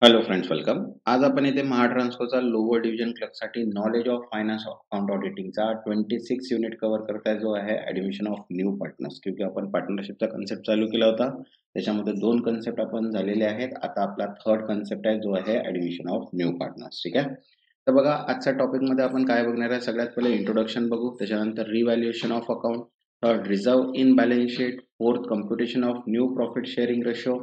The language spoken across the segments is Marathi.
Hello friends, welcome. आज आपण इथे महाट्रान्सकोचा लोअर डिव्हिजन क्लर्कसाठी नॉलेज ऑफ फायनान्स अकाउंट ऑडिटिंगचा 26 युनिट कव्हर करताय, जो आहे ॲडमिशन ऑफ न्यू पार्टनर्स. क्योंकि आपण पार्टनरशिपचा कन्सेप्ट चालू केला होता, त्याच्यामध्ये 2 कन्सेप्ट आपण झालेले आहेत. आता आपला थर्ड कन्सेप्ट आहे, जो आहे ॲडमिशन ऑफ न्यू पार्टनर्स. ठीक आहे. तर बघा, आजच्या टॉपिकमध्ये आपण काय बघणार आहे. सगळ्यात पहिले इंट्रोडक्शन बघू, त्याच्यानंतर revaluation of account, third reserve in balance sheet, fourth computation of new profit sharing ratio,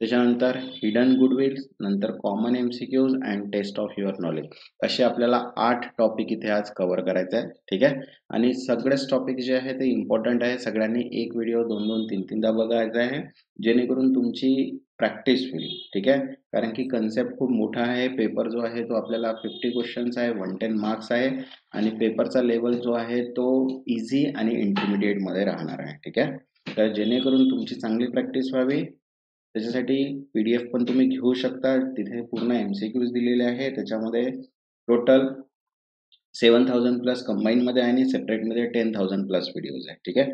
त्याच्यानंतर हिडन गुडविल, नंतर common MCQs and test of your knowledge. असे आपल्याला 8 टॉपिक इथे आज कव्हर करायचे आहे. ठीक आहे. आणि सगळेच टॉपिक जे आहे ते इम्पॉर्टंट आहे. सगळ्यांनी एक व्हिडिओ 2-2, 3-3दा बघायचा आहे, जेणेकरून तुमची प्रॅक्टिस होईल. ठीक आहे. कारण की कन्सेप्ट खूप मोठा आहे. पेपर जो आहे तो आपल्याला 50 क्वेश्चन्स आहे, 110 मार्क्स आहे. आणि पेपरचा लेवल जो आहे तो इझी आणि इंटरमिडिएट मध्ये राहणार आहे. ठीक आहे. तर जेणेकरून तुमची चांगली प्रॅक्टिस व्हावी, त्याच्यासाठी पीडीएफ पण तुम्ही घेऊ शकता. तिथे पूर्ण एमसीक्यूज दिलेले आहे. त्याच्यामध्ये टोटल 7000 प्लस कंबाईन मध्ये आणि सेपरेट मध्ये 10,000 प्लस व्हिडिओज आहे. ठीक आहे.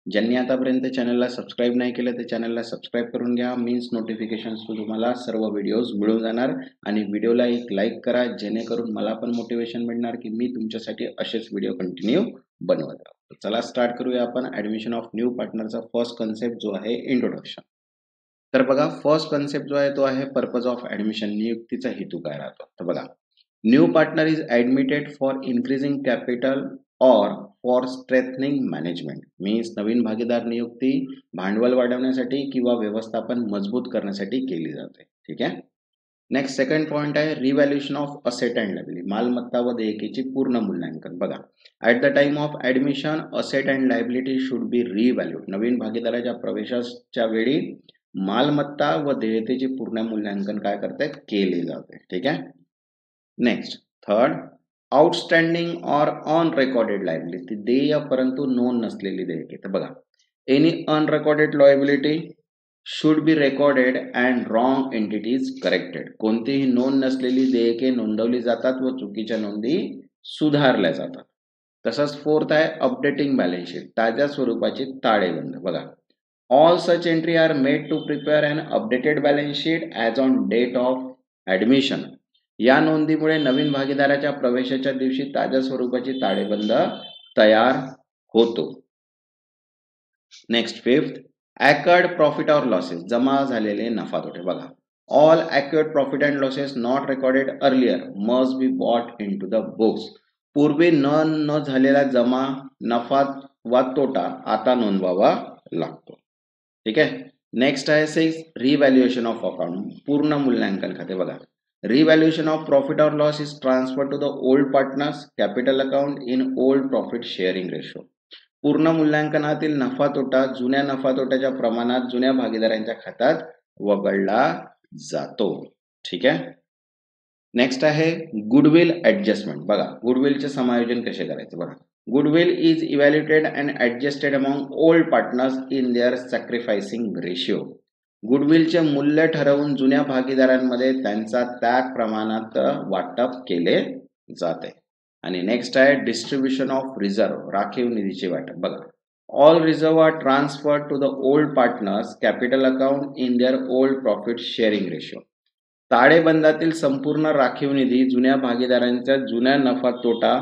ज्यांनी आतापर्यंत चॅनलला सबस्क्राईब नाही केलं ते चॅनलला सबस्क्राईब करून घ्या. मीन्स नोटिफिकेशन्स तुम्हाला सर्व व्हिडिओज मिळून जाणार. आणि व्हिडिओला एक लाईक करा, जेणेकरून मला पण मोटिवेशन मिळणार की मी तुमच्यासाठी असेच व्हिडिओ कंटिन्यू बनवत राहतो. चला स्टार्ट करूया आपण ॲडमिशन ऑफ न्यू पार्टनरचा फर्स्ट कन्सेप्ट, जो आहे इंट्रोडक्शन. तर बघा, फर्स्ट कन्सेप्ट जो आहे तो आहे पर्पज ऑफ ऍडमिशन. नियुक्तीचा हेतू काय राहतो. तर बघा, new partner is admitted for increasing capital और फॉर स्ट्रेथनिंग मॅनेजमेंट. मीन्स नवीन भागीदार नियुक्ती भांडवल वाढवण्यासाठी किंवा व्यवस्थापन मजबूत करण्यासाठी केली जाते. ठीक आहे. नेक्स्ट सेकंड पॉइंट आहे revaluation of asset and liability. मालमत्ता व देयकेची पूर्ण मूल्यांकन. बघा, at the time of admission asset and liability should be revalued. नवीन भागीदाराच्या प्रवेशाच्या वेळी मालमत्ता व देयतेचे पूर्ण मूल्यांकन काय करते, केले जाते. ठीक आहे. नेक्स्ट थर्ड, आउटस्टँडिंग और अनरेकॉर्डेड लायबिलिटी. देय परंतु नोंद नसलेली देयके. तर बघा, any unrecorded liability should be recorded and wrong entities corrected. कोणतीही नोंद नसलेली देयके नोंदवली जातात व चुकीच्या नोंदी सुधारल्या जातात. तसंच फोर्थ आहे अपडेटिंग बॅलन्स शीट. ताज्या स्वरूपाची ताळेबंद. बघा, all such entry are made to prepare an updated balance sheet as on date of admission. या नोंदीमुळे नवीन भागीदाराच्या प्रवेशाच्या दिवशी ताज्या स्वरूपाची ताळेबंद तयार होतो. नेक्स्ट फिफ्थ, अॅक्वर्ड प्रॉफिट और लॉसेस. जमा झालेले नफा तोटे. बघा, all acquired profit and losses not recorded earlier must be brought into the books. पूर्वी न झालेला जमा नफा वा तोटा आता नोंदवावा लागतो. ठीक आहे. नेक्स्ट आहे 6, रिव्हॅल्युएशन ऑफ अकाउंट. पूर्ण मूल्यांकन खाते. बघा, रिव्हॅल्युएशन ऑफ प्रॉफिट और loss is transfer to the old partners capital account in old profit sharing ratio. पूर्ण मूल्यांकनातील नफा तोटा जुन्या नफा तोट्याच्या प्रमाणात जुन्या भागीदारांच्या खात्यात वगळला जातो. ठीक आहे. नेक्स्ट आहे गुडविल ऍडजस्टमेंट. बघा, गुडविलचे समायोजन कसे करायचे. बघा, goodwill is evaluated and adjusted among old partners in their sacrificing ratio. गुडविलचे मूल्य ठरवून जुन्या भागीदारांमध्ये त्यांचा त्याग प्रमाणात वाटप केले जाते. आणि नेक्स्ट आहे डिस्ट्रीब्युशन ऑफ रिझर्व. राखीव निधीचे वाटप. बघा, all reserve are transfer to the old partners capital account in their old profit sharing ratio. ताळेबंदातील संपूर्ण राखीव निधी जुन्या भागीदारांच्या जुन्या नफा तोटा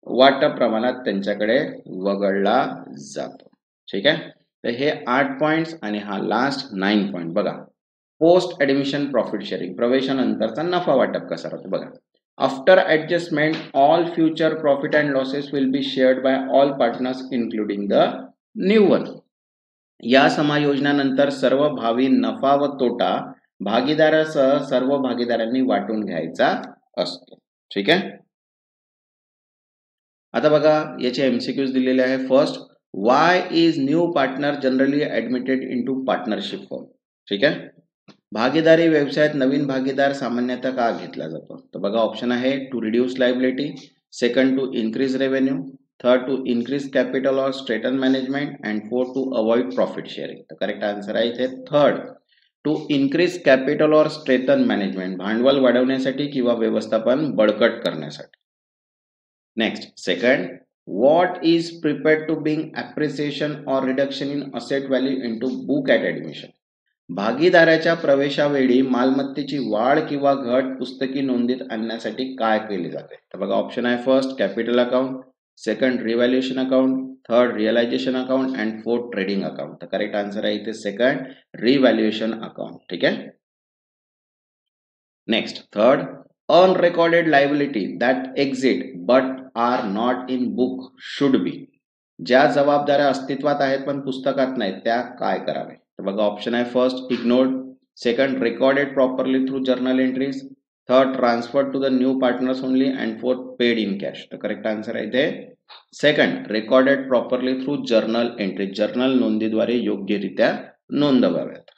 वाटप प्रमाणात त्यांच्याकडे वगळला जातो. ठीक आहे. तर हे 8 पॉइंट्स आणि हा लास्ट 9 पॉइंट. बघा, पोस्ट ऍडमिशन प्रॉफिट शेअरिंग. प्रवेशानंतरचा नफा वाटप कसा राहतो. बघा, after adjustment all future profit and losses will be shared by all partners including the new one. या समायोजनानंतर सर्व भावी नफा व तोटा भागीदारासह सर्व भागीदारांनी वाटून घ्यायचा असतो. ठीक आहे. आता बघा, याचे एमसीक्यूज दिलेले आहे. First, Y is new partner generally admitted into partnership firm. ठीक आहे. भागीदारी व्यवसायात नवीन भागीदार सामान्यतः का घेतला जातो. तर बघा, ऑप्शन आहे to reduce liability, second to increase revenue, third to increase capital और strengthen management, and fourth to avoid profit sharing. तर करेक्ट आन्सर आहे इथे थर्ड, टू इन्क्रीज कॅपिटल और स्ट्रेटन मॅनेजमेंट. भांडवल वाढवण्यासाठी किंवा व्यवस्थापन बळकट करण्यासाठी. Next second, what is prepared to bring appreciation or reduction in asset value into book at admission. भागीदाराच्या प्रवेशावेळी मालमत्तेची वाढ किंवा घट पुस्तकी नोंदीत आणण्यासाठी काय केले जाते? तर बघा ऑप्शन आहे first capital account, second revaluation account, third realisation account and fourth trading account. तर करेक्ट आन्सर आहे इथे सेकंड रिव्हॅल्युएशन अकाउंट. ठीक आहे. Next third, unrecorded liability that exist but are not in book should be. ज्या जबाबदाऱ्या अस्तित्वात आहेत पण पुस्तकात नाहीत त्या काय करावे? तर बघा ऑप्शन आहे first ignored, second recorded properly through journal entries, third transfer to the new partners only and fourth paid in cash. तर करेक्ट आन्सर आहे इथे second recorded properly through journal entries. Journal नोंदीद्वारे योग्यरित्या नोंदवाव्यात.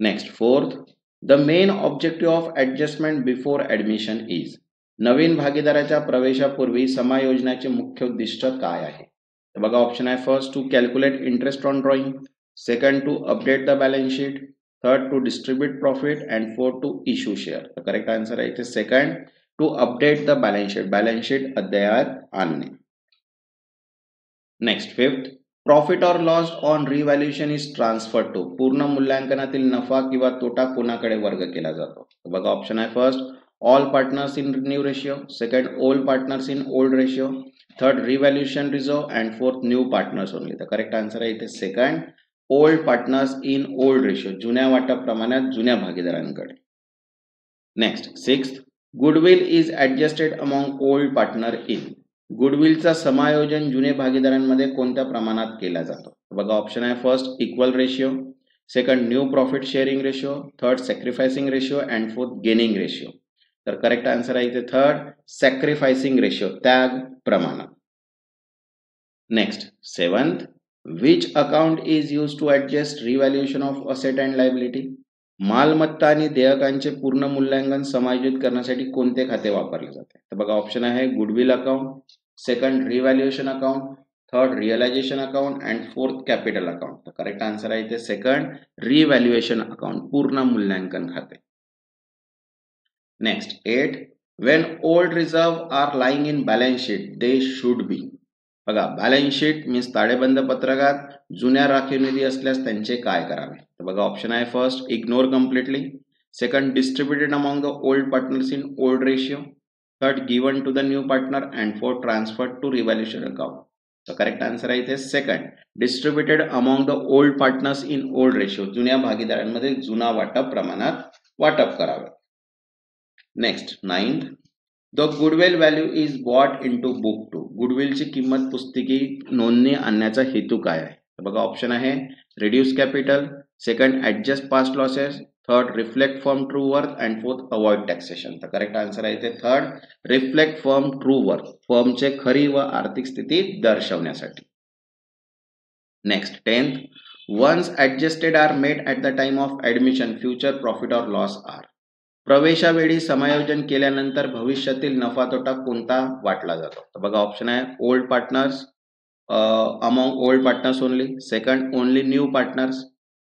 Next fourth, the main objective of adjustment before admission is. नवीन भागीदाराच्या प्रवेशापूर्वी समायोजनाचे मुख्य उद्दिष्ट काय आहे? तर बघा ऑप्शन आहे first to calculate interest on drawing, second to update the balance sheet, third to distribute profit and fourth to issue share. तर करेक्ट आन्सर आहे इथे second to update the balance sheet. Balance sheet अद्ययावत आणणे. Next fifth, profit or loss on revaluation is transfer to. पूर्ण मूल्यांकनातील नफा किंवा तोटा कोणाकडे वर्ग केला जातो? बघा ऑप्शन आहे first all partners in new ratio, second old partners in old ratio, third revaluation reserve and fourth new partners only. तर करेक्ट आन्सर आहे इथे second old partners in old ratio. जुन्या वाटप प्रमाणात जुन्या भागीदारांकडे. Next sixth, goodwill is adjusted among old partner in. गुडविलचा समायोजन जुने भागीदारांमध्ये कोणत्या प्रमाणात केला जातो? बघा ऑप्शन आहे first equal ratio, second new profit sharing ratio, third sacrificing ratio and fourth gaining ratio. तर करेक्ट आन्सर आहे इथे थर्ड सॅक्रिफायसिंग रेशियो, त्याग प्रमाणात. Next seventh, which account is use to adjust revaluation of asset and liability. मालमत्ता आणि देयकांचे पूर्ण मूल्यांकन समायोजित करण्यासाठी कोणते खाते वापरले जाते? तर बघा ऑप्शन आहे goodwill account, second revaluation account, third realisation account and fourth capital account. तर करेक्ट आन्सर आहे इथे सेकंड रिव्हॅल्युएशन अकाउंट, पूर्ण मूल्यांकन खाते. Next eight, when old reserve are lying in balance sheet they should be. बघा बॅलन्स शीट मीन्स ताळेबंद पत्रकात जुन्या राखीव निधी असल्यास त्यांचे काय करावे? तर बघा ऑप्शन आहे first ignore completely, second distributed among the old partners in old ratio, third given to the new partner and fourth transfer to revaluation account. तर करेक्ट आन्सर आहे इथे second distributed among the old partners in old ratio. जुन्या भागीदारांमध्ये जुना वाटप प्रमाणात वाटप करावे. Next ninth, the goodwill value is brought into book to. गुडविलची किंमत पुस्तकी नोंदणी आणण्याचा हेतू काय आहे? बघा ऑप्शन आहे reduce capital, second adjust past losses, third reflect firm true worth and fourth avoid taxation. तर करेक्ट आन्सर आहे इथे third reflect firm true worth, फर्मचे खरी व आर्थिक स्थिती दर्शवण्यासाठी. Next tenth, once adjusted are made at the time of admission future profit or loss are. प्रवेशावेळी समायोजन केल्यानंतर भविष्यातील नफा तोटा कोणता वाटला जातो? तर बघा ऑप्शन आहे old partners among old partners only, second only new partners,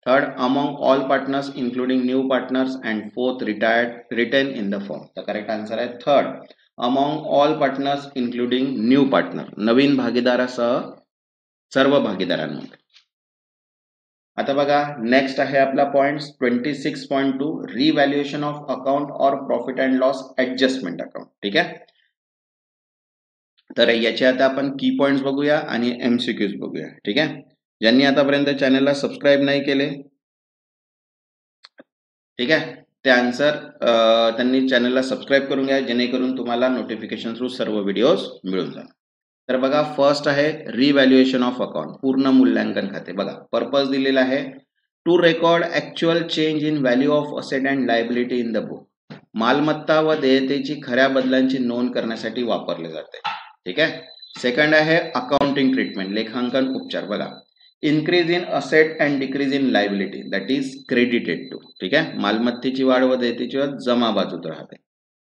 third among all partners including new partners and fourth retain in the firm. तर करेक्ट आन्सर आहे third among all partners including new partner. नवीन भागीदारासह सर्व भागीदारांमध्ये. आता बघा नेक्स्ट आहे आपला point 26.2 revaluation of account or profit and loss adjustment account. ठीक आहे. तर याचे आता आपण की पॉइंट्स बघूया आणि एमसीक्यूज बघूया. ठीक आहे. ज्यांनी आतापर्यंत चॅनलला सबस्क्राईब नाही केले, ठीक आहे, ते आन्सर त्यांनी चॅनलला सबस्क्राईब करून घ्या जेणेकरून तुम्हाला नोटिफिकेशन थ्रू सर्व व्हिडिओज मिळून जाणार. तर बघा फर्स्ट आहे रिव्हॅल्युएशन ऑफ अकाउंट, पूर्ण मूल्यांकन खाते. बघा पर्पज दिलेला आहे to record actual change in value of asset and liability in the book. मालमत्ता व देयतेची खऱ्या बदलांची नोंद करण्यासाठी वापरले जाते. ठीक आहे. सेकंड आहे अकाउंटिंग ट्रीटमेंट, लेखांकन उपचार. बघा increase in asset and decrease in liability that is credited to. ठीक आहे. मालमत्तेची वाढ व देयतेची वाढ जमा बाजूत राहते.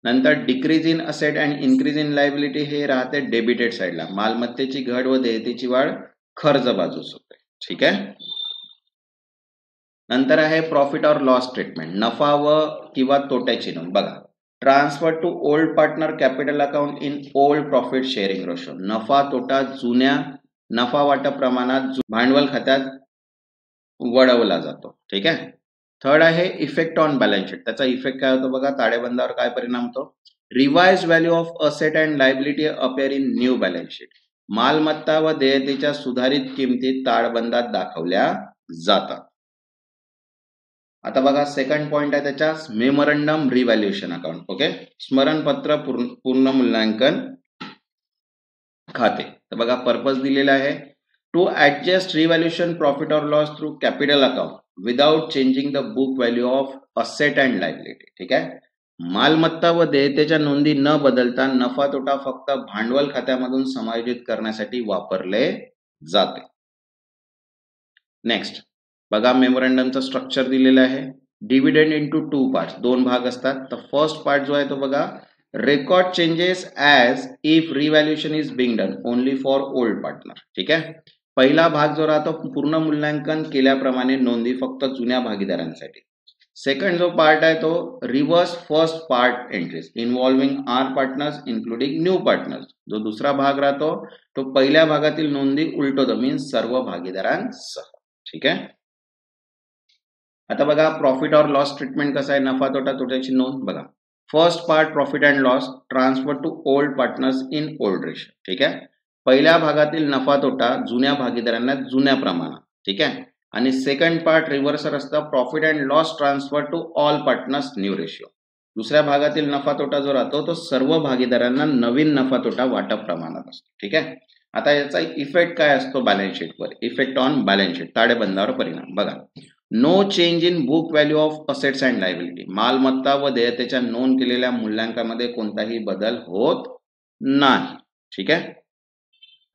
नंतर decrease in asset and increase in liability हे राहते डेबिटेड साइडला. मालमत्तेची घट व देयतेची वाढ खर्च बाजूस होते. ठीक आहे. नंतर आहे प्रॉफिट ऑर लॉस ट्रीटमेंट, नफा व किंवा तोट्याची नोंद. बघा transfer to old partner capital account in old profit sharing ratio. नफा तोटा जुन्या नफा वाटप प्रमाणात भांडवल खात्यात वळवला जातो. ठीक आहे. थर्ड आहे इफेक्ट ऑन बॅलन्स शीट. त्याचा इफेक्ट काय होतो बघा, ताळेबंदावर काय परिणाम होतो? Revise value of asset and liability appear in new balance sheet. मालमत्ता व देयतेच्या सुधारित किमती ताळेबंदात दाखवल्या जातात. आता बघा सेकंड पॉइंट आहे त्याच्या मेमोरंडम रिव्हॅल्युएशन अकाउंट. ओके, स्मरणपत्र पूर्ण मूल्यांकन खाते. तर बघा पर्पज दिलेला आहे, to adjust revaluation profit or loss through capital account without changing the book value of asset and liability. ठीक आहे. मालमत्ता व देयतेच्या नोंदी न बदलता नफा तोटा फक्त भांडवल खात्यामधून समायोजित करण्यासाठी वापरले जाते. नेक्स्ट बघा मेमोरंडमचं स्ट्रक्चर दिलेलं आहे. डिव्हिडेंड इंटू 2 पार्ट्स, 2 भाग असतात. तर फर्स्ट पार्ट जो आहे तो बघा, record changes as if revaluation is being done only for old partner. ठीक आहे. पहिला भाग जो राहतो पूर्ण मूल्यांकन केल्याप्रमाणे नोंदी फक्त जुन्या भागीदारांसाठी. सेकंड जो पार्ट आहे तो reverse first part entries involving are partners including new partners. जो दुसरा भाग राहतो तो पहिल्या भागातील नोंदी उलटवतो, मीन्स सर्व भागीदारांसह. ठीक आहे. आता बघा प्रॉफिट और लॉस ट्रीटमेंट कसं आहे, नफा तोटा तोट्याची नोंद बघा. First part profit and loss transfer to old partners in old ratio. ठीक आहे. पहिल्या भागातील नफा तोटा जुन्या भागीदारांना जुन्या प्रमाणात. ठीक आहे. आणि सेकंड पार्ट रिव्हर्सर असतं, profit and loss transfer to all partners new ratio. दुसऱ्या भागातील नफा तोटा जो राहतो तो सर्व भागीदारांना नवीन नफा तोटा वाटप प्रमाणात असतो. ठीक आहे. आता याचा इफेक्ट काय असतो बॅलन्स शीटवर, इफेक्ट ऑन बॅलन्स शीट, ताळेबंदावर परिणाम बघा. No change in book value of assets and liability. मालमत्ता व देयतेच्या नोंद केलेल्या मूल्यांकनामध्ये कोणताही बदल होत नाही. ठीक आहे.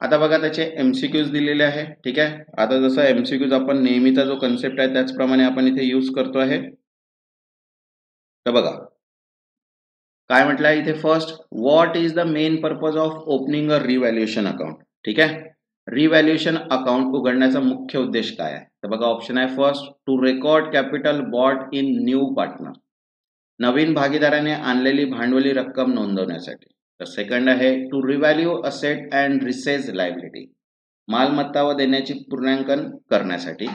आता बघा त्याचे एमसीक्यूज दिलेले आहे. ठीक आहे. आता जसं एमसीक्यूज आपण नेहमीचा जो कन्सेप्ट आहे त्याचप्रमाणे आपण इथे यूज करतो आहे. तर बघा काय म्हटलं आहे इथे, first what is the main purpose of opening a revaluation account. ठीक आहे. रिव्हॅल्युएशन अकाउंट उघडण्याचा मुख्य उद्देश काय आहे, तर बघा ऑप्शन आहे first, to record capital brought in new partner. नवीन भागीदाराने आणलेली भांडवली रक्कम नोंदवण्यासाठी. तर सेकंड आहे to revalue asset and reassess liability. मालमत्ता व देण्याची पूर्णांकन करण्यासाठी.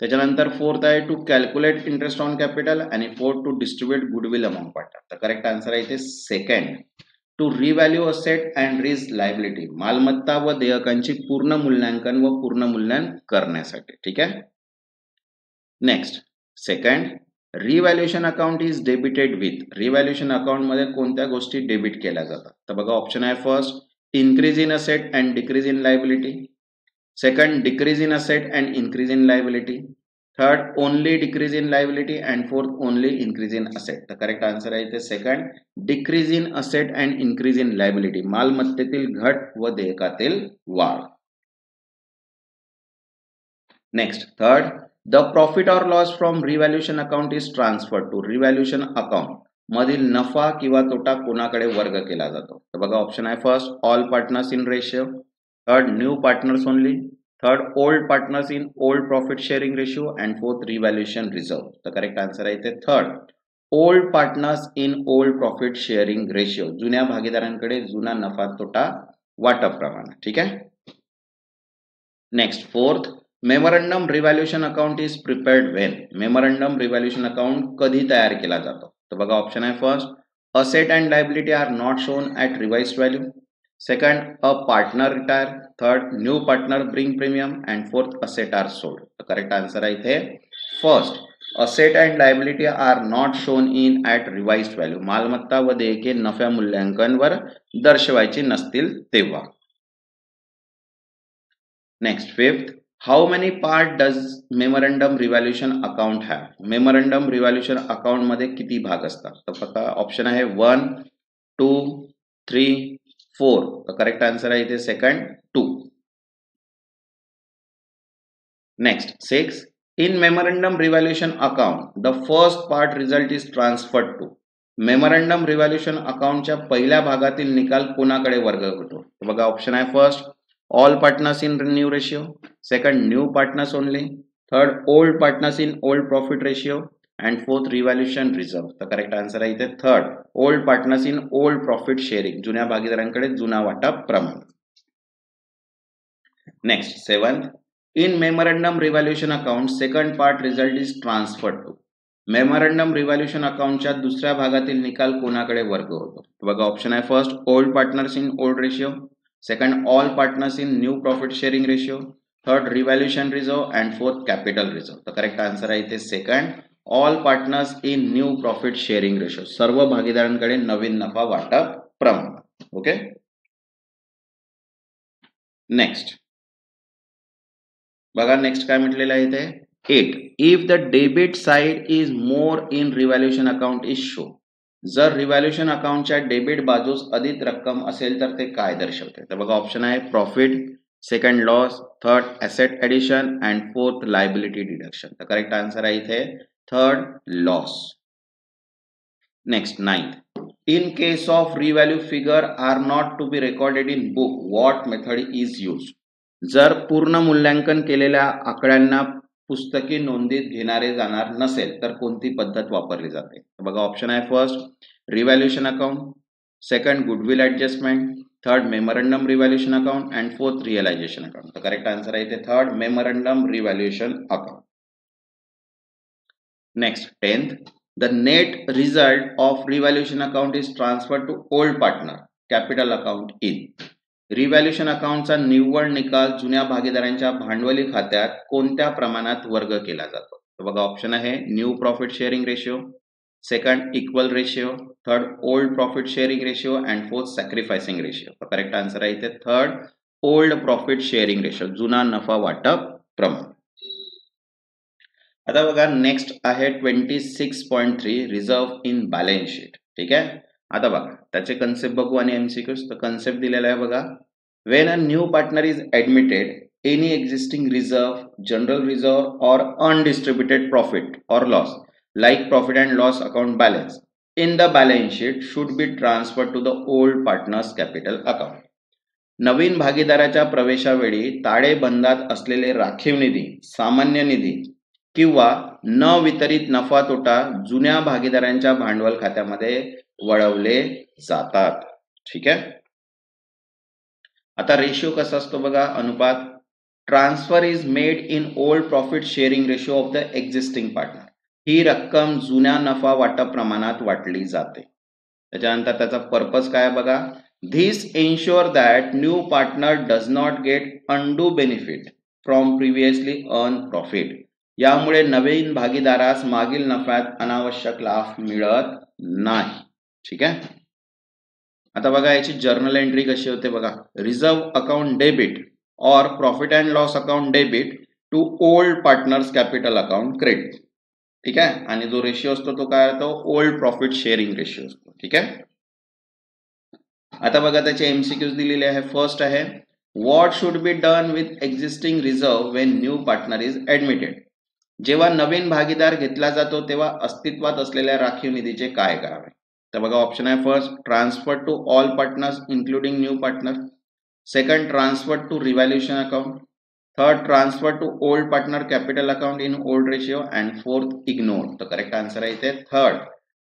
त्याच्यानंतर फोर्थ आहे to calculate interest on capital आणि fourth to distribute goodwill amount partner. तर करेक्ट आन्सर आहे इथे second, to revalue asset and reassess liability. मालमत्ता व देयकांची पूर्ण मूल्यांकन व पूर्ण मूल्यांकन करण्यासाठी. ठीक आहे. Next second, revaluation account is debited with. Revaluation account मध्ये कोणत्या गोष्टी डेबिट केल्या जातात, तर बघा ऑप्शन आहे first, increase in asset and decrease in liability. Second, decrease in asset and increase in liability. Third, only decrease in liability and fourth, only increase in asset. तर करेक्ट आन्सर आहे इथे second, decrease in asset and increase in liability. मालमत्तेतील घट व देयकातील वाढ. Next third, the profit or loss from revaluation account is transfer to. Revaluation account मधील नफा किंवा तोटा कोणाकडे वर्ग केला जातो, तर बघा ऑप्शन आहे first, all partners in ratio. Third, new partners only. Third, old partners in old profit sharing ratio and fourth, revaluation reserve. तर करेक्ट आन्सर आहे इथे third, old partners in old profit sharing ratio. जुन्या भागीदारांकडे जुना नफा तोटा वाटप प्रमाण. ठीक आहे. Next fourth, memorandum revaluation account is prepared when. Memorandum revaluation account कधी तयार केला जातो, तर बघा ऑप्शन आहे first, asset and liability are not shown at revised value. Second, a partner retire. Third, new partner bring premium and fourth, asset are sold. तर करेक्ट आन्सर आहे इथे first, asset and liability are not shown in at revised value. मालमत्ता व देयके नफ्या मूल्यांकनवर दर्शवायची नसतील तेव्हा. Next fifth, how many part does memorandum revaluation account have. Memorandum revaluation account मध्ये किती भाग असतात, तर बघा ऑप्शन आहे 1, 2, 3, 4. तर करेक्ट आन्सर आहे इथे second 2. Next 6, in memorandum revaluation account the first part result is transferred to. Memorandum revaluation अकाउंटच्या पहिल्या भागातील निकाल कोणाकडे वर्ग होतो, तर बघा ऑप्शन आहे first, all partners in new ratio. Second, new partners only. Third, old partners in old profit ratio. And fourth, revaluation reserve. The correct answer आहे इथे third, old partners in old profit sharing. जुन्या भागीदारांकडे जुना वाटप प्रमाण. Next 7th, In memorandum revaluation account, second part result is transferred to. Memorandum revaluation अकाउंटच्या दुसऱ्या भागातील निकाल कोणाकडे वर्ग होतो? बघा ऑप्शन आहे first old partners in old ratio, second all partners in new profit sharing ratio, third revaluation reserve and fourth capital reserve. तर करेक्ट आन्सर आहे इथे second all partners in new profit sharing ratio. सर्व भागीदारांकडे नवीन नफा वाटप प्रमाण. ओके, नेक्स्ट बघा नेक्स्ट काय म्हटलेलं आहे इथे 8. If the debit side is more in revaluation account is show. जर रिव्हॅल्युशन अकाउंटच्या डेबिट बाजूस अधिक रक्कम असेल तर ते काय दर्शवते? तर बघा ऑप्शन आहे profit, second loss, third asset addition and fourth liability deduction. तर करेक्ट आन्सर आहे इथे third loss. Next 9th. In case of revalue figure are not to be recorded in book, what method is used? जर पूर्ण मूल्यांकन केलेल्या आकड्यांना पुस्तकी नोंदीत घेणारे जाणार नसेल तर कोणती पद्धत वापरली जाते? बघा ऑप्शन आहे first revaluation account, second goodwill adjustment, third memorandum revaluation account and fourth realisation account. तर करेक्ट आन्सर आहे इथे third memorandum revaluation account. Next 10th. The net result of revaluation account is transferred to old partner capital account in. Revaluation अकाउंटचा निव्वळ निकाल जुन्या भागीदारांच्या भांडवली खात्यात कोणत्या प्रमाणात वर्ग केला जातो? तर बघा ऑप्शन आहे new profit sharing ratio, second equal ratio, third old profit sharing ratio and fourth sacrificing ratio. तर करेक्ट आन्सर आहे इथे third old profit sharing ratio, जुना नफा वाटप प्रमाण. आता बघा नेक्स्ट आहे 26.3 रिझर्व इन बॅलन्स शीट. ठीक आहे, आता बघा त्याचे कन्सेप्ट बघू आणि एमसीक्यूज. तर कन्सेप्ट दिलेला आहे बघा when a new partner is admitted any existing reserve, general reserve और अनडिस्ट्रीब्युटेड प्रॉफिट और loss like profit and loss account balance in the balance sheet should be transfer to the old partners capital account. नवीन भागीदाराच्या प्रवेशावेळी ताळेबंदात असलेले राखीव निधी, सामान्य निधी किंवा न वितरित नफा तोटा जुन्या भागीदारांच्या भांडवल खात्यामध्ये वळवले जातात. ठीक आहे, आता रेशिओ कसा असतो बघा अनुपात. Transfer is made in old profit sharing ratio of the existing partner. ही रक्कम जुन्या नफा वाटप प्रमाणात वाटली जाते. त्याच्यानंतर त्याचा पर्पज काय बघा. This ensure that new partner does not gate undo benefit from previously earn profit. यामुळे नवीन भागीदारास मागील नफ्यात अनावश्यक लाभ मिळत नाही. ठीक आहे, आता बघा याची जर्नल एंट्री कशी होते बघा. रिझर्व अकाउंट डेबिट और profit and loss account debit to old partners capital account credit. ठीक आहे, आणि जो रेशिओ असतो तो काय होतो ओल्ड प्रॉफिट शेअरिंग रेशिओ असतो. ठीक आहे, आता बघा त्याचे एमसीक्यूज दिलेले आहे. फर्स्ट आहे what should be done with existing reserve when new partner is admitted. जेव्हा नवीन भागीदार घेतला जातो तेव्हा अस्तित्वात असलेल्या राखीव निधीचे काय करावे? तर बघा ऑप्शन आहे first transfer to all partners including new partner, second transfer to revaluation account, third transfer to old partner capital account in old ratio and fourth ignore. तर करेक्ट आन्सर आहे इथे third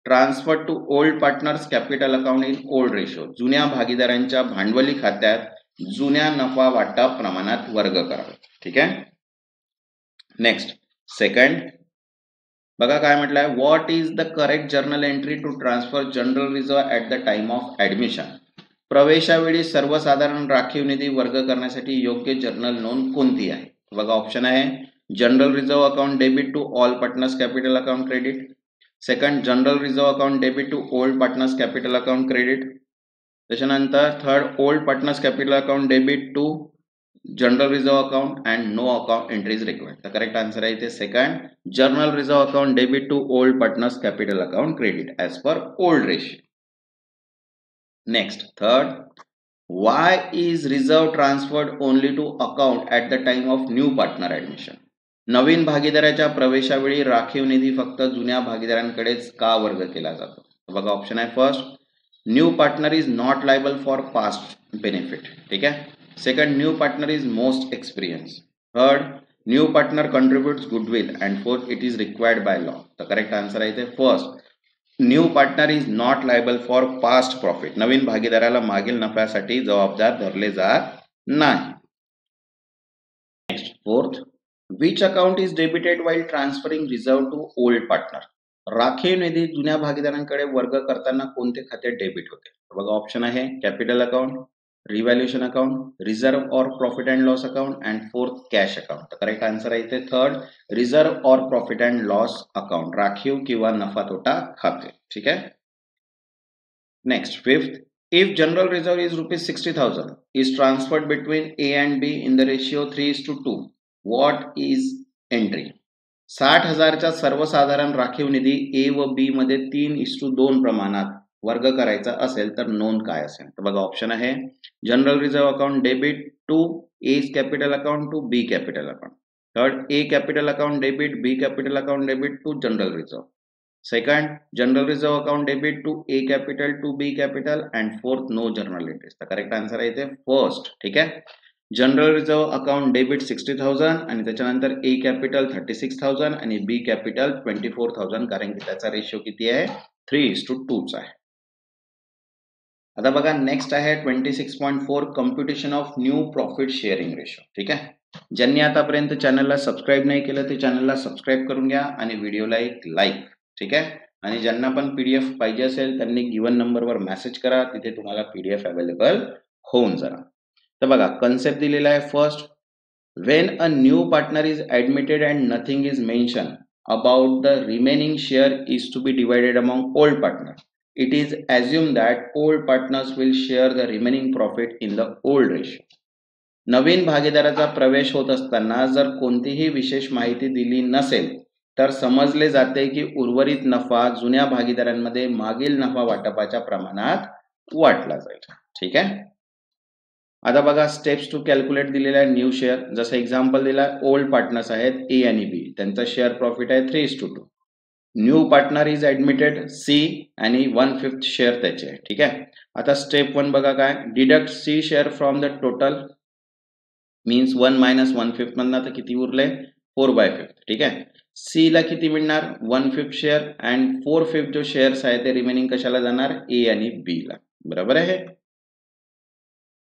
transfer to old partners capital account in old ratio. जुन्या भागीदारांच्या भांडवली खात्यात जुन्या नफा वाटप प्रमाणात वर्ग करावे. ठीक आहे, नेक्स्ट सेकंड बघा काय म्हटलंय. What is the correct journal entry to transfer general reserve at the time of admission. प्रवेशावेळी सर्वसाधारण राखीव निधी वर्ग करण्यासाठी योग्य जर्नल नोंद कोणती आहे? बघा ऑप्शन आहे general reserve account debit to all partners capital account credit, second general reserve account debit to old partners capital account credit, त्याच्यानंतर third old partners capital account debit to general reserve account and no account entries required. तर करेक्ट आन्सर आहे इथे second general reserve account debit to old partners capital account credit as per old ratio. Next third why is reserve transferred only to account at the time of new partner admission. नवीन भागीदाराच्या प्रवेशावेळी राखीव निधी फक्त जुन्या भागीदारांकडेच का वर्ग केला जातो? बघा ऑप्शन आहे first new partner is not liable for past benefit. ठीक आहे, second new partner is most experienced, third new partner contributes goodwill and fourth it is required by law. The correct answer is first new partner is not liable for past profit. नवीन भागीदाराला मागील नफ्यासाठी जबाबदार धरले जात नाही. Next fourth, which account is debited while transferring reserve to old partner. राखीव निधी जुन्या भागीदारांकडे वर्ग करताना कोणते खाते डेबिट होते? बघा ऑप्शन आहे capital account, revaluation account, reserve और profit and loss account and fourth cash account. तर करेक्ट आन्सर आहे इथे थर्ड, रिझर्व और प्रॉफिट अँड लॉस अकाउंट, राखीव किंवा नफा तोटा खाते. ठीक आहे. Next fifth, if general reserve is rupees 60,000 is transferred between A and B in the ratio 3:2, what is entry? 60,000च्या सर्वसाधारण राखीव निधी A व B मध्ये 3:2 प्रमाणात वर्ग करायचा असेल तर नोंद काय असेल? तर बघा ऑप्शन आहे general reserve account debit to A capital account to B capital account. Third, A capital account debit B capital account debit to general reserve. Second, general reserve account debit to A capital to B capital, and fourth, no journal entries. The correct answer आहे इथे फर्स्ट. ठीक आहे. जनरल रिझर्व अकाउंट डेबिट 60,000 आणि त्याच्यानंतर A कॅपिटल 36,000 आणि B कॅपिटल 24,000, कारण की त्याचा रेशिओ किती आहे? 3:2 आहे. आता बघा नेक्स्ट आहे 26.4 computation of new profit sharing ratio. ठीक आहे. ज्यांनी आतापर्यंत चॅनलला सबस्क्राईब नाही केलं ते चॅनलला सबस्क्राईब करून घ्या आणि व्हिडिओला एक लाईक. ठीक आहे. आणि ज्यांना पण पीडीएफ पाहिजे असेल त्यांनी गिवन नंबरवर मेसेज करा, तिथे तुम्हाला पीडीएफ अवेलेबल होऊन जाणार. तर बघा कन्सेप्ट दिलेला आहे. First, when a new partner is admitted and nothing is mention about the remaining share is to be divided among old partner, it is assumed that old partners will share the remaining profit in the old ratio. नवीन भागीदाराचा प्रवेश होत असताना जर कोणतीही विशेष माहिती दिली नसेल तर समजले जाते की उर्वरित नफा जुन्या भागीदारांमध्ये मागील नफा वाटपाच्या प्रमाणात वाटला जाईल. ठीक आहे. आता बघा स्टेप्स टू कॅल्क्युलेट दिलेला आहे न्यू शेअर. जसं एक्झाम्पल दिला, ओल्ड पार्टनर्स आहेत A आणि B, त्यांचा शेअर प्रॉफिट आहे 3:2. New partner is admitted C आणि 1/5 शेअर त्याचे आहे. ठीक आहे. आता स्टेप 1 बघा काय, deduct C share from the total, means 1 - 1/5 मधनं तर किती उरले? 4/5. ठीक आहे. C ला किती मिळणार? 1/5 शेअर अँड 4/5 जो शेअर्स आहे ते रिमेनिंग कशाला जाणार? A आणि B ला. बरोबर आहे.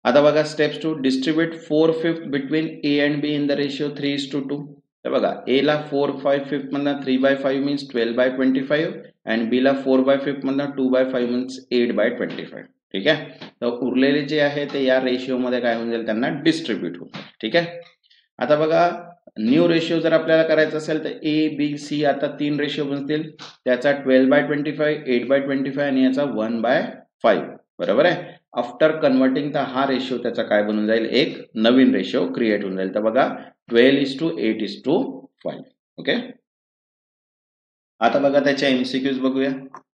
आता बघा steps 2, distribute 4/5 between A and B in the ratio 3:2. तर बघा A ला 4/5 मधनं 3/5 मीन्स 12/25 अँड B ला 4/5 मधनं 2/5 मीन्स 8/25. ठीक आहे. तर उरलेले जे आहे ते या रेशिओ मध्ये काय होऊन जाईल? त्यांना डिस्ट्रीब्यूट होईल. ठीक आहे. आता बघा न्यू रेशिओ जर आपल्याला करायचा असेल तर A B C आता 3 रेशिओ बनतील. त्याचा 12/25, 8/25 आणि याचा 1/5. बरोबर आहे. आफ्टर कन्वर्टिंग तर हा रेशिओ त्याचा काय बनून जाईल? एक नवीन रेशिओ क्रिएट होऊन जाईल. तर बघा 12:8:5. ओके. आता बघा त्याच्या एमसीक्यूज बघूया.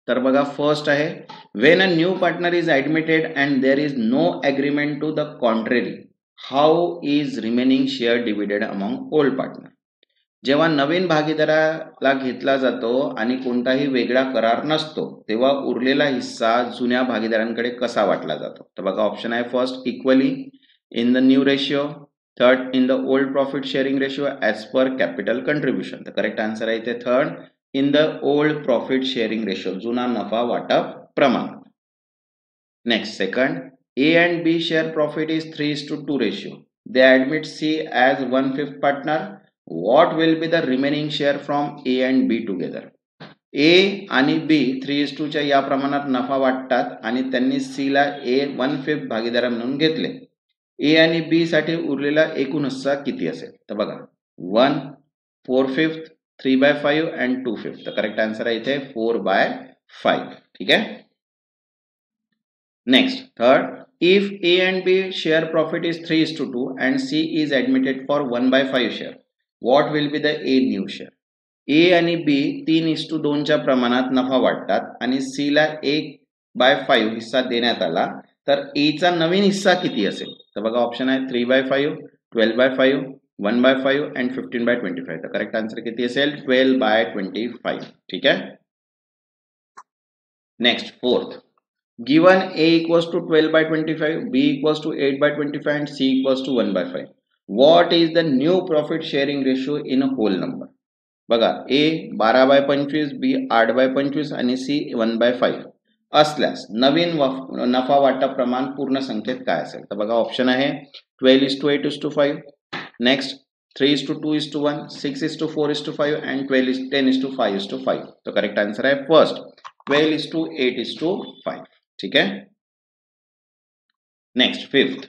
तर बघा फर्स्ट आहे, when a new partner is admitted and there is no agreement to the contrary, how is remaining share divided among old partner. जेव्हा नवीन भागीदाराला घेतला जातो आणि कोणताही वेगळा करार नसतो तेव्हा उरलेला हिस्सा जुन्या भागीदारांकडे कसा वाटला जातो? तर बघा ऑप्शन आहे first, equally in the new ratio. Third, in the old profit sharing ratio as per capital contribution. तर करेक्ट आन्सर आहे इथे third, in the old profit sharing ratio, जुना नफा वाटप प्रमाण. Next second, A and B share profit is 3:2 ratio. They admit C as 1/5 partner. What will be the remaining share from A and B together? A आणि B 3:2 या प्रमाणात नफा वाटतात आणि त्यांनी C ला A 1/5 भागीदार म्हणून घेतले. A आणि B साठी उरलेला एकूण हिस्सा किती असेल? तर बघा 1, 4/5, 3/5 and 2/5. तर करेक्ट आन्सर आहे इथे 4/5. ठीक आहे. Next third, if A and B share profit is 3:2 and C is admitted for 1/5 share, what will be the A new share? A आणि B 3:2 च्या प्रमाणात नफा वाटतात आणि C ला 1/5 हिस्सा देण्यात आला, तर A चा नवीन हिस्सा किती असेल? तर बघा ऑप्शन आहे 3/5, 12/5, 1/5 and 15/25. तर करेक्ट आन्सर किती असेल? 12/25. ठीक आहे. Next fourth, given A equals to 12/25, B equals to 8/25 and C equals to 1/5, what is the new profit sharing ratio in a whole number? बघा A 12/25, B 8/25 आणि C 1/5 असल्यास नवीन नफा वाटप प्रमाण पूर्ण संख्येत काय असेल? तर बघा ऑप्शन आहे 12:8:5, नेक्स्ट 3:2:1, 6:4:5 and 10:5:5. तो करेक्ट आंसर है फर्स्ट 12:8:5. ठीक है. Next fifth,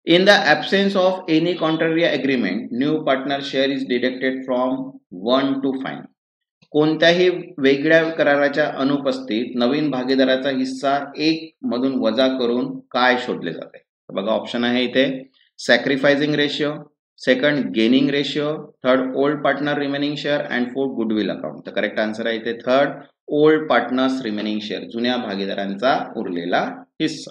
in the absence of any contrary agreement, new partner share is deducted from 1 to 5. कोणत्याही वेगळ्या कराराच्या अनुपस्थित नवीन भागीदाराचा हिस्सा 1 मधून वजा करून काय शोधले जाते? बघा ऑप्शन आहे इथे sacrificing ratio, second gaining ratio, third old partner remaining share and fourth goodwill account. तर करेक्ट आन्सर आहे इथे third old partners remaining share, जुन्या भागीदारांचा उरलेला हिस्सा.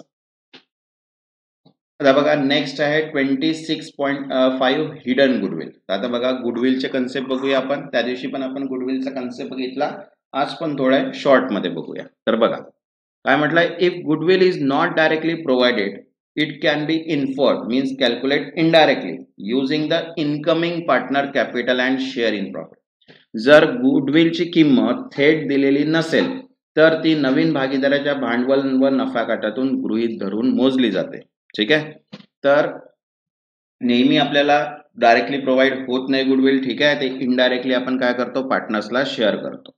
आता बघा नेक्स्ट आहे 26.5 हिडन गुडविल. आता बघा गुडविलचे कन्सेप्ट बघूया आपण. त्या दिवशी पण आपण गुडविलचा कन्सेप्ट बघितला, आज पण थोड्या शॉर्ट मध्ये बघूया. तर बघा काय म्हटलंय, if goodwill is not directly provided it can be inferred means calculate indirectly using the incoming partner capital and share in profit. जर गुडविलची किंमत थेट दिलेली नसेल तर ती नवीन भागीदाराच्या भांडवल व नफा खात्यातून गृहीत धरून मोजली जाते. ठीक आहे. तर नेहमी आपल्याला डायरेक्टली प्रोव्हाइड होत नाही गुडविल. ठीक आहे. ते इनडायरेक्टली आपण काय करतो, पार्टनर्सला शेअर करतो.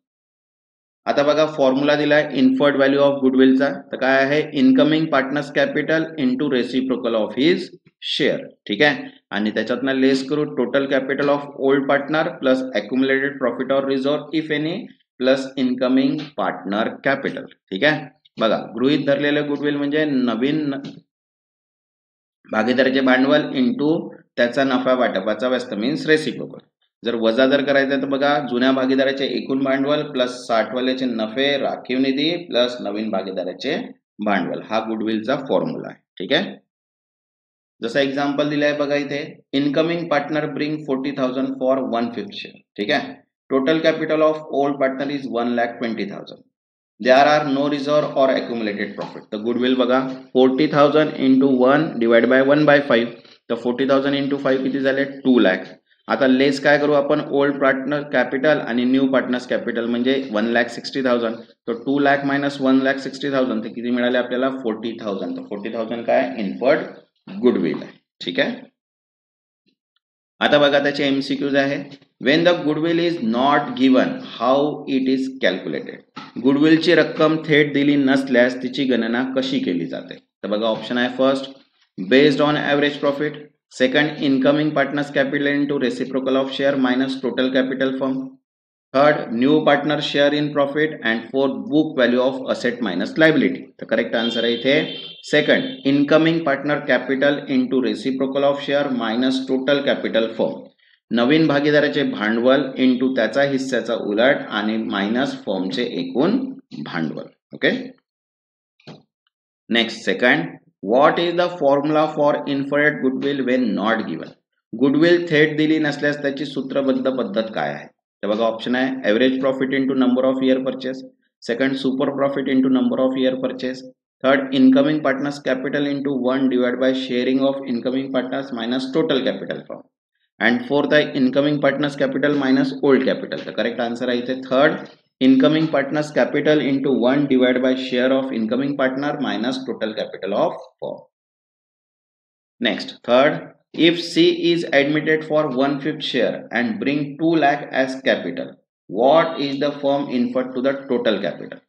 आता बघा फॉर्म्युला दिलाय इन्फर्ड व्हॅल्यू ऑफ गुडविलचा. तर काय आहे, incoming partners capital into reciprocal of his share. ठीक आहे. आणि त्याच्यातनं लेस करू total capital of old partner plus accumulated profit or reserve if any plus incoming partner capital. ठीक आहे. बघा गृहीत धरलेलं गुडविल म्हणजे नवीन भागीदाराचे भांडवल इंटू त्याचा नफा वाटपाचा व्यस्त मीन्स रेसिप्रोकल. जर वजा जर करायचं तर बघा जुन्या भागीदाराचे एकूण भांडवल प्लस साठवलेचे नफे राखीव निधी प्लस नवीन भागीदाराचे भांडवल, हा गुडविलचा फॉर्म्युला आहे. ठीक आहे. जसं एक्झाम्पल दिलंय बघा इथे, incoming partner bring 40,000 for 1/5 share. ठीक आहे. Total capital of old partner is 1,20,000. There are no reserve or accumulated profit. तर गुडविल बघा 40,000 into 1 divided by 1/5. तर 40,000 into 5 किती झाले 2 लाख. आता लेस काय करू आपण, ओल्ड पार्टनर कॅपिटल आणि न्यू पार्टनर्स कॅपिटल म्हणजे 1,60,000. तर 2 लाख मायनस 1,60,000 तर किती मिळाले आपल्याला 40,000. तर 40,000 काय इन्फर्ड गुडविल आहे. ठीक आहे. आता बघा त्याचे एमसीक्यूज आहे. When the goodwill is not given how it is calculated. गुडविलची रक्कम थेट दिली नसल्यास तिची गणना कशी केली जाते? तर बघा ऑप्शन आहे first based on average profit, second incoming partners capital into reciprocal of share minus total capital firm, third new partner share in profit and fourth book value of asset minus liability. तर करेक्ट आन्सर आहे इथे second incoming partner capital into reciprocal of share minus total capital firm, नवीन भागीदाराचे भांडवल इनटू त्याचा हिस्साचा उलट आणि मायनस फर्मचे एकूण भांडवल. Okay. Next second, what is the formula for inferred goodwill Wien not given. Goodwill थेट दिली नसल्यास त्याची सूत्रबद्ध पद्धत काय आहे? तर बघा ऑप्शन आहे average profit into number of year purchase, second super profit into number of year purchase, third incoming partners capital into 1 divide by sharing of incoming partners minus total capital firm, and fourth आहे incoming partners capital minus old capital. तर करेक्ट आन्सर आहे इथे third incoming partners capital into 1 divide by share of incoming partner minus total capital of firm. Next third, if C is admitted for 1/5 share and bring 2 lakh as capital, what is the firm input to the total capital?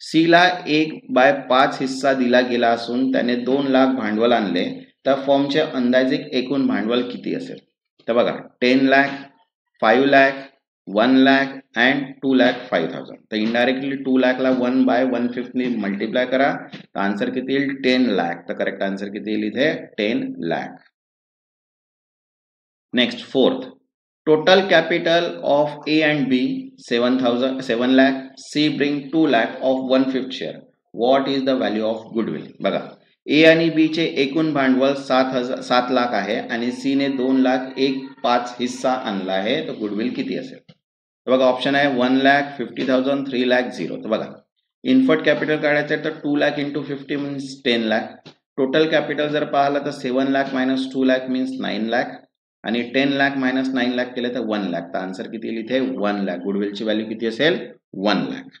C ला 1/5 हिस्सा दिला गेला असून त्याने 2 लाख भांडवल आणले तर फर्मचे अंदाजित एकूण भांडवल किती असेल? तर बघा 10 लाख, 5 लाख, 1 लाख अँड 2,05,000. तर इनडायरेक्टली 2 लाखला 1/1/5 ने मल्टिप्लाय करा तर आन्सर किती येईल 10 लाख. तर करेक्ट आन्सर किती येईल इथे 10 lakh. Next fourth, total capital of A and B 7 lakh, C bring 2 lakh of 1/5 share, what is the value of goodwill. बघा ए आणि बी चे एकूण भांडवल 7 लाख आहे आणि सी ने 2 लाख 1/5 हिस्सा आणला आहे तर गुडविल किती असेल? तर बघा ऑप्शन आहे 1 लाख, 50,000, 3 लाख, 0. तर बघा इन्फर्ड कॅपिटल काढायचं तर 2 lakh into 50 means 10 lakh. Total capital जर पाहिलं तर 7 लाख मायनस 2 लाख मीन्स 9 लाख आणि 10 लाख मायनस 9 लाख केले तर 1 लाख. तर आन्सर किती येईल इथे 1 लाख. गुडविलची व्हॅल्यू किती असेल 1 lakh.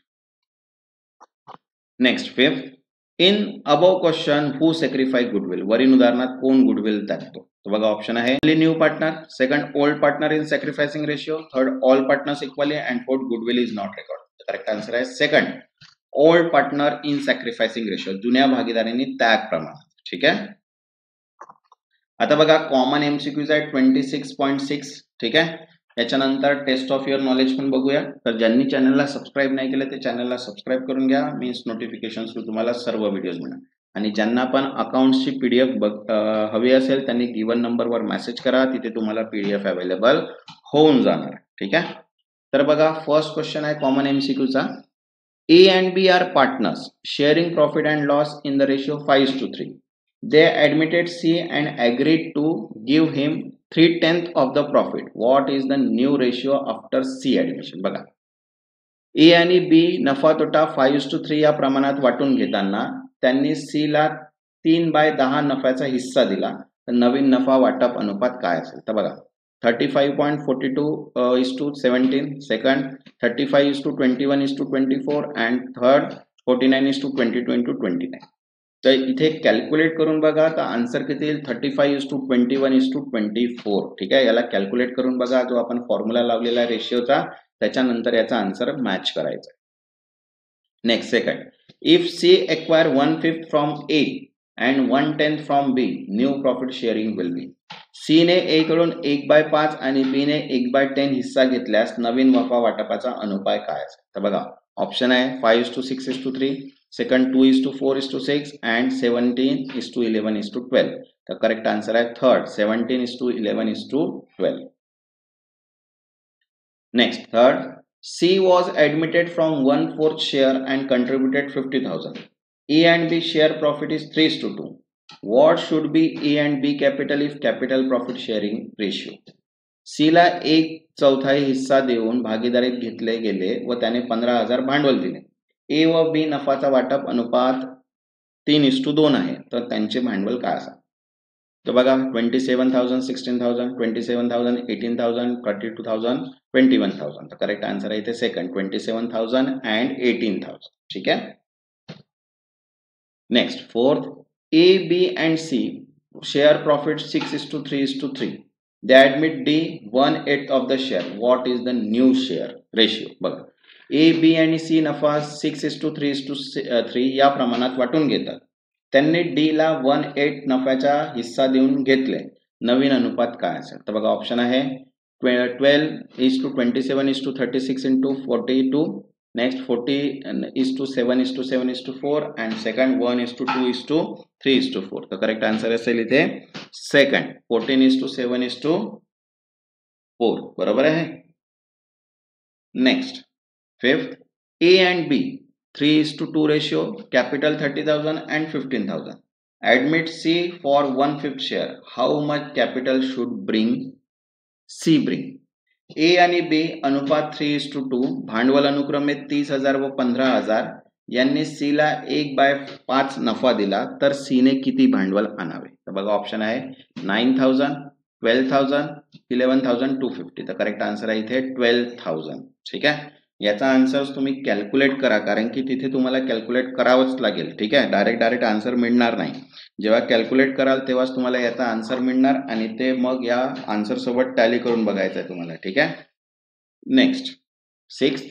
Next fifth, in above question who sacrifice goodwill, वरील उदाहरणात कोण गुडविल टाकतो? तर बघा ऑप्शन आहे only new partner, second old partner in sacrificing ratio, third all partners equally and fourth goodwill is not record. Correct answer आहे second, old partner in sacrificing ratio, जुन्या भागीदारांनी त्याग प्रमाणात. ठीक आहे. आता बघा कॉमन एमसीक्यूज आहे 26.6. ठीक आहे. त्याच्यानंतर टेस्ट ऑफ युअर नॉलेज पण बघूया. तर ज्यांनी चॅनलला सबस्क्राईब नाही केलं ते चॅनलला सबस्क्राईब करून घ्या, मीन्स नोटिफिकेशन थ्रू तुम्हाला सर्व व्हिडिओज मिळणार. आणि ज्यांना पण अकाउंट्सची PDF हवी असेल त्यांनी गिवन नंबरवर मेसेज करा, तिथे तुम्हाला PDF अवेलेबल होऊन जाणार. ठीक आहे. तर बघा फर्स्ट क्वेश्चन आहे common एमसीक्यूचा. A and B are partners sharing profit and loss in the ratio 5:3. They admitted C and agreed to give him 3/10 of the profit. What is the new ratio after C admission? बघा A आणि B नफा तोटा 5:3 या प्रमाणात वाटून घेताना त्यांनी C ला 3/10 नफ्याचा हिस्सा दिला, तर नवीन नफा वाटप अनुपात काय असेल? तर बघा 35.42:17, second 35:21:24 and third 49:22:29. तर इथे कॅल्क्युलेट करून बघा तर आन्सर किती येईल? 35:21:24. ठीक आहे. याला कॅल्क्युलेट करून बघा, जो आपण फॉर्म्युला लावलेला रेशिओचा त्याच्यानंतर याचा आन्सर मॅच करायचा. Next second, if C acquire 1/5 from A and 1/10 from B, new profit sharing will be. C ने A कडून 1/5 आणि B ने 1/10 हिस्सा घेतल्यास नवीन नफा वाटपाचा अनुपात काय असेल? तर बघा ऑप्शन आहे 5:6:3, सेकंड 2:4:6 and 17:11:12. तर करेक्ट आन्सर आहे third 17:11:12. Next third, C was admitted from 1/4 share and contributed 50,000. A and B share profit is 3:2. What should be A and B capital if capital profit sharing ratio? C ला 1/4 हिस्सा देऊन भागीदारीत घेतले गेले व त्याने 15,000 भांडवल दिले. A व B नफाचा वाटप अनुपात 3:2 आहे, तर त्यांचे भांडवल काय असेल? तर बघा 27,000, 16,000, 27,000, 18,000, 32,000, 21,000. तर करेक्ट आन्सर आहे इथे सेकंड 27,000 and 18,000. ठीक आहे. Next fourth, A, B and C share profit 6:3:3. They admit D 1/8 of the share. What is the new share ratio? बघा A, B आणि C नफा 6:3:3 या प्रमाणात वाटून घेतात. त्यांनी D ला 1/8 नफ्याचा हिस्सा देऊन घेतले. नवीन अनुपात काय असेल? तर बघा ऑप्शन आहे 12:27:36:42. Next 40:7:7:4 and second 1:2:3:4. तर करेक्ट आन्सर असेल इथे सेकंड 14:7:4. बरोबर आहे. Next fifth, A and B 3:2 ratio, capital 30,000 and 15,000. Admit C for 1/5 share. How much capital should C bring? A आणि B अनुपात 3:2, भांडवल अनुक्रमे 30,000 व 15,000. यांनी C ला 1/5 नफा दिला, तर C ने किती भांडवल आणावे? तर बघा ऑप्शन आहे 9,000, 12,000, 11,250. तर करेक्ट आन्सर आहे इथे 12,000. ठीक आहे. याचा आन्सर तुम्ही कॅल्क्युलेट करा, कारण की तिथे तुम्हाला कॅल्क्युलेट करावंच लागेल. ठीक आहे. डायरेक्ट आन्सर मिळणार नाही. जेव्हा कॅल्क्युलेट कराल तेव्हाच तुम्हाला याचा आन्सर मिळणार आणि ते मग या आन्सर सोबत टॅली करून बघायचं आहे तुम्हाला. ठीक आहे. Next sixth,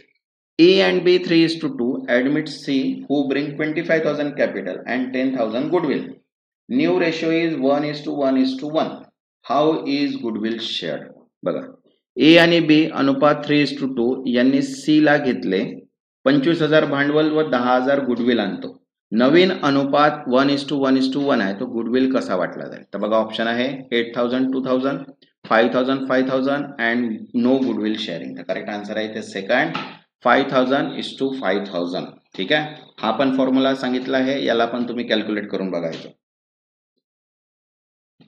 A and B 3:2 admit C who bring 25,000 capital and 10,000 goodwill. New ratio is 1:1:1. How is goodwill shared? बघा A आणि B अनुपात 3:2 यांनी C ला घेतले, 25,000 भांडवल व 10,000 गुडविल आणतो. नवीन अनुपात 1:1:1 आहे, तो गुडविल कसा वाटला जाईल? तर बघा ऑप्शन आहे 8,000 2,000, 5,000 5,000 and no goodwill sharing. तर करेक्ट आन्सर आहे इथे सेकंड 5,000:5,000. ठीक आहे. हा पण फॉर्म्युला सांगितला आहे, याला पण तुम्ही कॅल्क्युलेट करून बघायचं.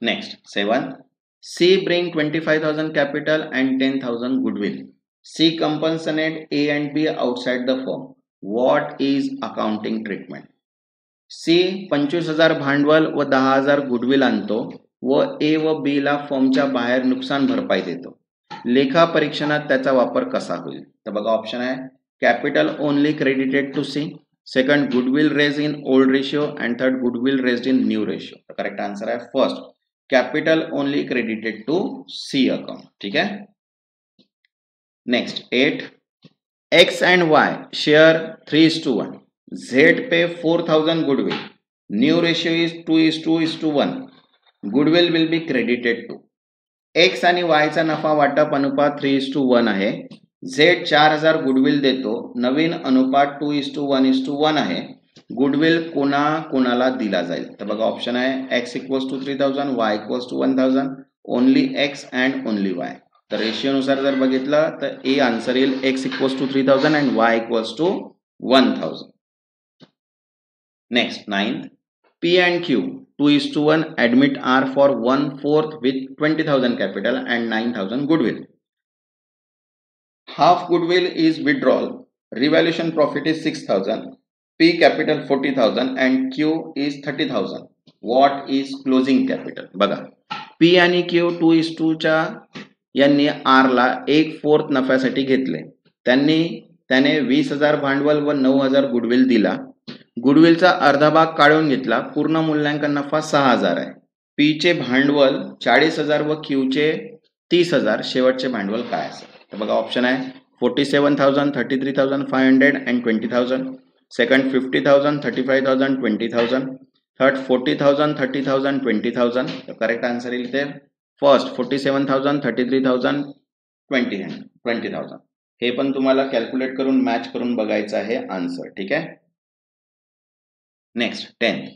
Next 7, C bring 25,000 capital and 10,000 goodwill. C compensate A and B outside the firm. What is accounting treatment? C 25,000 भांडवल व 10,000 गुडविल आणतो व A व B ला फर्मच्या बाहेर नुकसान भरपाई देतो. लेखा परीक्षणात त्याचा वापर कसा होईल? तर बघा ऑप्शन आहे capital only credited to C, second goodwill raise in old ratio and third goodwill raised in new ratio. तो करेक्ट आंसर है first, capital only credited to C account. ठीक है. Next 8, X and Y share 3:1. Z pay 4,000 goodwill. New ratio is 2:1. Goodwill will be credited to. X आणि Y चा नफा वाटप अनुपात 3:1 आहे. Z 4,000 गुडविल देतो. नवीन अनुपात 2:1:1 आहे. गुडविल कोणाला दिला जाईल? तर बघा ऑप्शन आहे X equals to 3,000, Y equals to 1,000, only X and only Y. तर रेशियो नुसार जर बघितलं तर ए आन्सर येईल X equals to 3,000 and Y equals to 1,000. Next 9th, P and Q 2:1 admit R for 1/4 with 20,000 capital and 9,000 goodwill. Half goodwill is withdrawal. Revaluation profit is 6,000. P capital 40,000 and Q is 30,000. What is closing capital? बघा P आणि Q 2:2 च्या यांनी R ला 1/4 नफ्यासाठी घेतले. त्याने 20,000 भांडवल व 9,000 गुडविल दिला. गुडविलचा अर्धा भाग काढून घेतला. पूर्ण मूल्यांकन नफा 6,000 आहे. P चे भांडवल 40,000 व Q चे 30,000. शेवटचे भांडवल काय असेल? तर बघा ऑप्शन आहे 47,000, 33,500 and 20,000. सेकंड 50,000, 35,000, 20,000. थर्ड 40,000, 30,000, 20,000. तर करेक्ट आन्सर येईल ते फर्स्ट 47,000, 33,000, 20,000. हे पण तुम्हाला कॅल्क्युलेट करून मॅच करून बघायचं आहे आन्सर. ठीक आहे. Next 10th,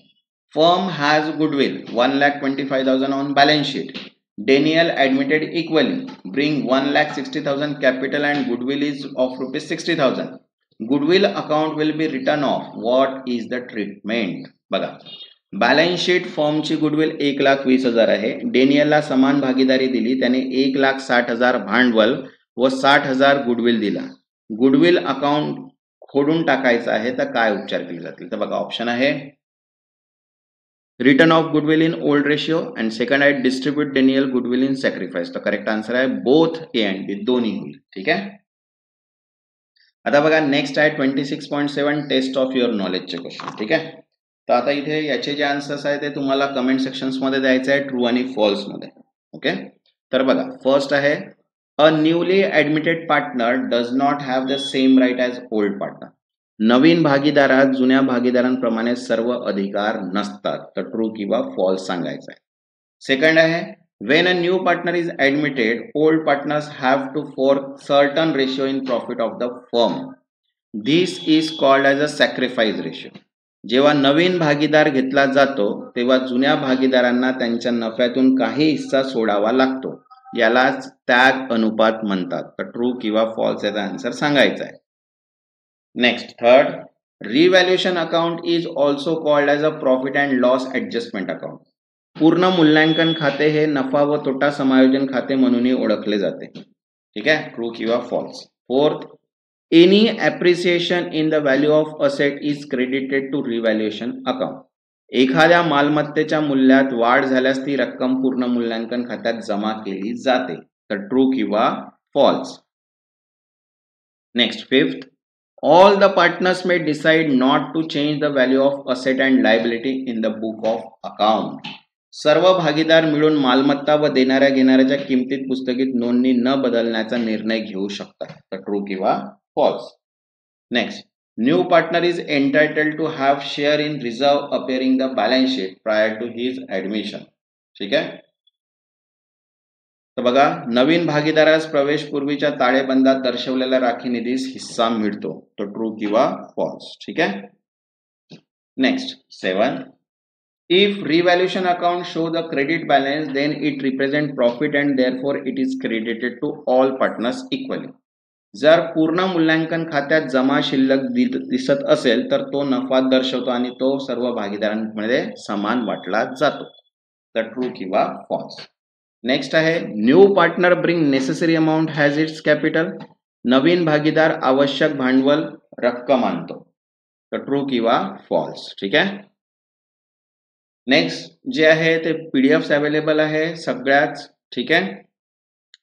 firm has goodwill 1,25,000 on balance sheet. Daniel admitted equally. Bring 1,60,000 capital and goodwill is of rupees 60,000. Goodwill account will be written off. What is the treatment? बघा बॅलन्स शीट फर्मची गुडविल 1,20,000 आहे. डेनियलला समान भागीदारी दिली. त्याने 1,60,000 भांडवल व 60,000 गुडविल दिला. गुडविल अकाउंट खोडून टाकायचं आहे तर काय उपचार केले जातील? तर बघा ऑप्शन आहे return of goodwill in old ratio and second आहे distribute denial goodwill in sacrifice. तर करेक्ट आन्सर आहे बोथ ए अँड बी, दोन्ही होईल. ठीक आहे. आता बघा नेक्स्ट आहे 26.7 टेस्ट ऑफ युअर नॉलेजचे क्वेश्चन. ठीक आहे. तर आता इथे याचे जे आन्सर्स आहे ते तुम्हाला कमेंट सेक्शन्स मध्ये द्यायचे आहे ट्रू आणि फॉल्स मध्ये. ओके. तर बघा फर्स्ट आहे a newly admitted partner does not have the same right as old partner. नवीन भागीदारात जुन्या भागीदारांप्रमाणे सर्व अधिकार नसतात. तर ट्रू किंवा फॉल्स सांगायचं आहे. सेकंड आहे when a new partner is admitted, old partners have to fork certain ratio in profit of the firm. This is called as a sacrifice ratio. जेव्हा नवीन भागीदार घेतला जातो तेव्हा जुन्या भागीदारांना त्यांच्या नफ्यातून काही हिस्सा सोडावा लागतो. यालाच त्याग अनुपात म्हणतात. तर ट्रू किंवा फॉल्स याचा आन्सर सांगायचा आहे. Next third, revaluation account is also called as a profit and loss adjustment account. पूर्ण मूल्यांकन खाते हे नफा व तोटा समायोजन खाते म्हणूनही ओळखले जाते. ठीक आहे. ट्रू किंवा false. Fourth, any appreciation in the value of asset is credited to revaluation account. एखाद्या मालमत्तेच्या मूल्यात वाढ झाल्यास ती रक्कम पूर्ण मूल्यांकन खात्यात जमा केली जाते. तर ट्रू किंवा false. Next fifth, all the partners may decide not to change the value of asset and liability in the book of account. सर्व भागीदार मिळून मालमत्ता व देणाऱ्या घेणाऱ्याच्या किमतीत पुस्तकीत नोंदणी न बदलण्याचा निर्णय घेऊ शकतात. तर ट्रू किंवा false. Next, new partner is entitled to have share in reserve appearing the balance sheet prior to his admission. ठीक आहे. तर बघा नवीन भागीदारास प्रवेश पूर्वीच्या ताळेबंदात दर्शवलेल्या राखी निधीस हिस्सा मिळतो. तो ट्रू किंवा फॉल्स. ठीक आहे. Next 7, if revaluation account show the credit balance then it represent profit and therefore it is credited to all partners equally. जर पूर्ण मूल्यांकन खात्यात जमा शिल्लक दिसत असेल तर तो नफा दर्शवतो आणि तो सर्व भागीदारांमध्ये समान वाटला जातो. तर ट्रू किंवा फॉल्स. नेक्स्ट आहे new partner bring necessary amount has its capital. नवीन भागीदार आवश्यक भांडवल रक्कम आणतो. तर ट्रू किंवा फॉल्स. ठीक आहे. नेक्स्ट जे आहे ते पीडीएफ अवेलेबल आहे सगळ्याच. ठीक आहे.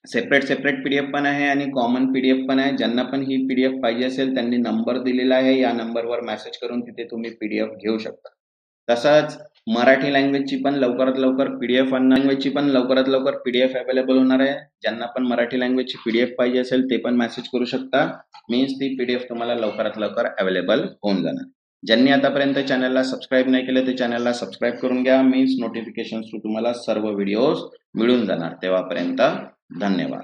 सेपरेट पीडीएफ पण आहे आणि कॉमन पीडीएफ पण आहे. ज्यांना पण ही पीडीएफ पाहिजे असेल त्यांनी नंबर दिलेला आहे, या नंबरवर मेसेज करून तिथे तुम्ही पीडीएफ घेऊ शकता. तसंच मराठी लँग्वेजची पण लवकरात लवकर पीडीएफ अवेलेबल होणार आहे. ज्यांना पण मराठी लँग्वेजची पीडीएफ पाहिजे असेल ते पण मेसेज करू शकता. मीन्स ती पीडीएफ तुम्हाला लवकरात लवकर अवेलेबल होऊन जाणार. ज्यांनी आतापर्यंत चॅनलला सबस्क्राईब नाही केलं ते चॅनलला सबस्क्राईब करून घ्या. मीन्स नोटिफिकेशन थ्रू तुम्हाला सर्व व्हिडिओज मिळून जाणार. तेव्हापर्यंत धन्यवाद.